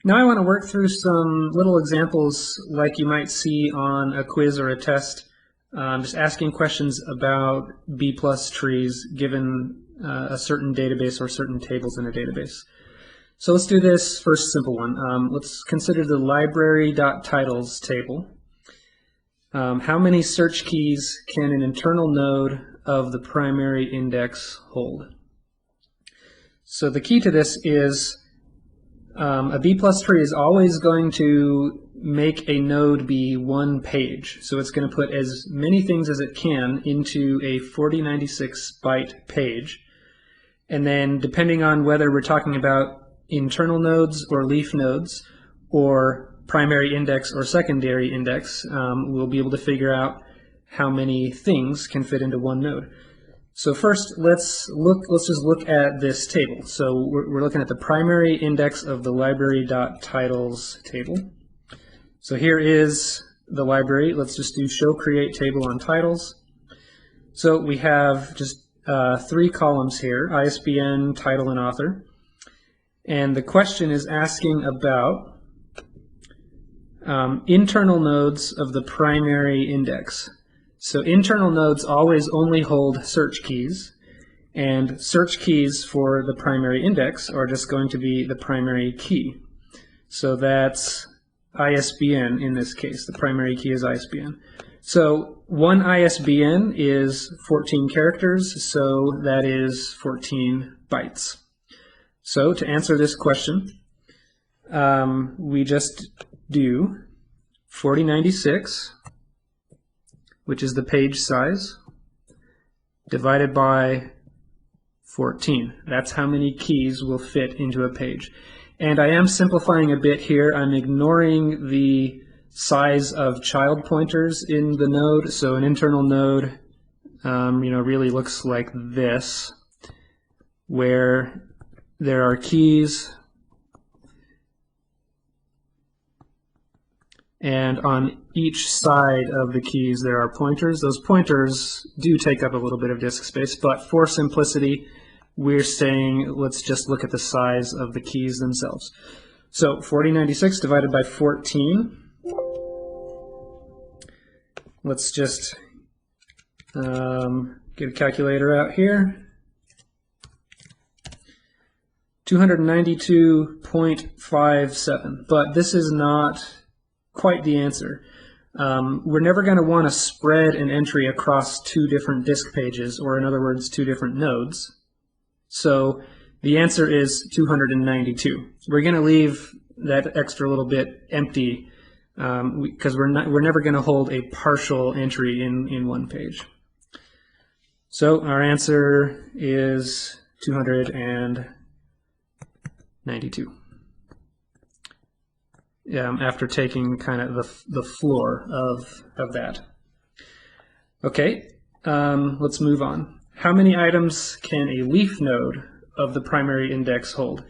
Now I want to work through some little examples like you might see on a quiz or a test, just asking questions about B+ trees given a certain database or certain tables in a database. So let's do this first simple one. Let's consider the library.titles table. How many search keys can an internal node of the primary index hold? So the key to this is a B+ tree is always going to make a node be one page. So it's going to put as many things as it can into a 4096 byte page. And then depending on whether we're talking about internal nodes or leaf nodes or primary index or secondary index, we'll be able to figure out how many things can fit into one node. So first, let's just look at this table. So we're looking at the primary index of the library.titles table. So here is the library. Let's just do show create table on titles. So we have just 3 columns here: ISBN, title, and author. And the question is asking about internal nodes of the primary index. So internal nodes always only hold search keys, and search keys for the primary index are just going to be the primary key. So that's ISBN in this case. The primary key is ISBN. So one ISBN is 14 characters, so that is 14 bytes. So to answer this question, we just do 4096, which is the page size, divided by 14. That's how many keys will fit into a page. And I am simplifying a bit here. I'm ignoring the size of child pointers in the node. So an internal node really looks like this, where there are keys, and on each side of the keys there are pointers. Those pointers do take up a little bit of disk space, but for simplicity we're saying let's just look at the size of the keys themselves. So 4096 divided by 14. Let's just get a calculator out here. 292.57, but this is not quite the answer. We're never going to want to spread an entry across 2 different disk pages, or in other words, 2 different nodes. So the answer is 292. We're going to leave that extra little bit empty because we're never going to hold a partial entry in one page. So our answer is 292. After taking kind of the floor of that. Okay, let's move on. How many items can a leaf node of the primary index hold?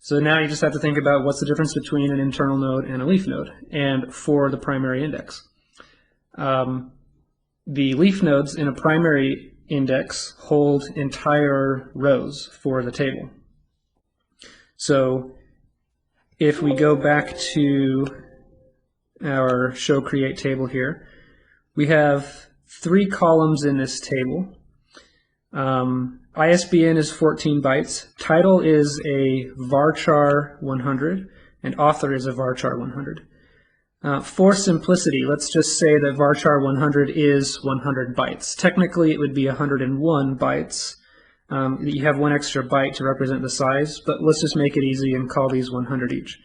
So now you just have to think about what's the difference between an internal node and a leaf node, and for the primary index. The leaf nodes in a primary index hold entire rows for the table. So if we go back to our show create table here, we have 3 columns in this table. ISBN is 14 bytes, title is a varchar 100, and author is a varchar 100. For simplicity, let's just say that varchar 100 is 100 bytes. Technically it would be 101 bytes. You have 1 extra byte to represent the size, but let's just make it easy and call these 100 each.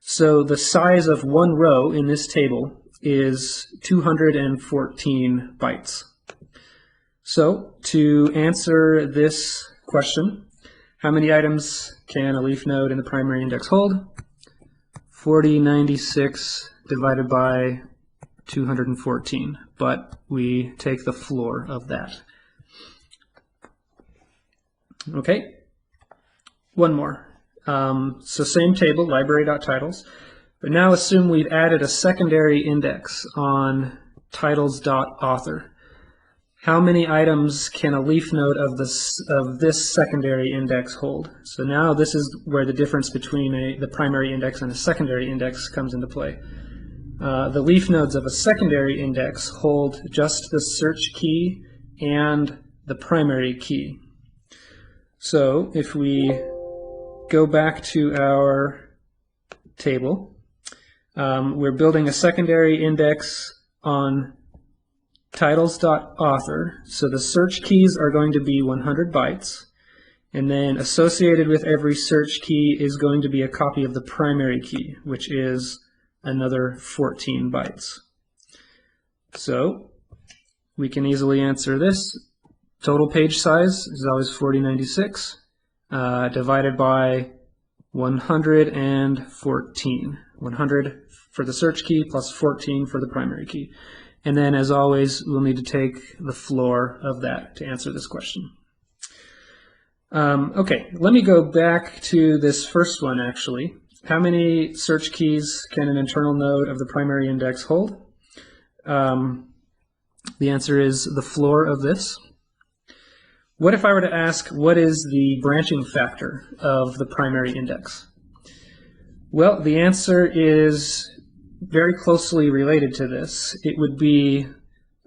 So the size of one row in this table is 214 bytes. So to answer this question, how many items can a leaf node in the primary index hold? 4096 divided by 214, but we take the floor of that. Okay, one more. So same table, library.titles, but now assume we've added a secondary index on titles.author. how many items can a leaf node of this secondary index hold? So now this is where the difference between the primary index and a secondary index comes into play. The leaf nodes of a secondary index hold just the search key and the primary key. So if we go back to our table, we're building a secondary index on titles.author. So the search keys are going to be 100 bytes. And then associated with every search key is going to be a copy of the primary key, which is another 14 bytes. So we can easily answer this. Total page size is always 4096 divided by 114. 100 for the search key plus 14 for the primary key. And then, as always, we'll need to take the floor of that to answer this question. Okay, let me go back to this first one, actually. How many search keys can an internal node of the primary index hold? The answer is the floor of this. What if I were to ask, what is the branching factor of the primary index? Well, the answer is very closely related to this. It would be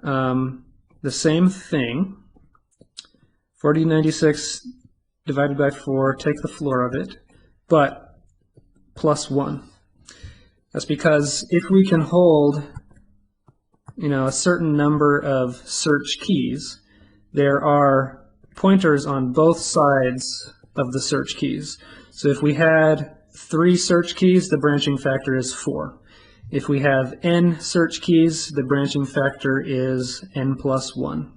the same thing, 4096 divided by 4, take the floor of it, but plus 1. That's because if we can hold, a certain number of search keys, there are pointers on both sides of the search keys. So if we had 3 search keys, the branching factor is 4. If we have n search keys, the branching factor is n plus 1.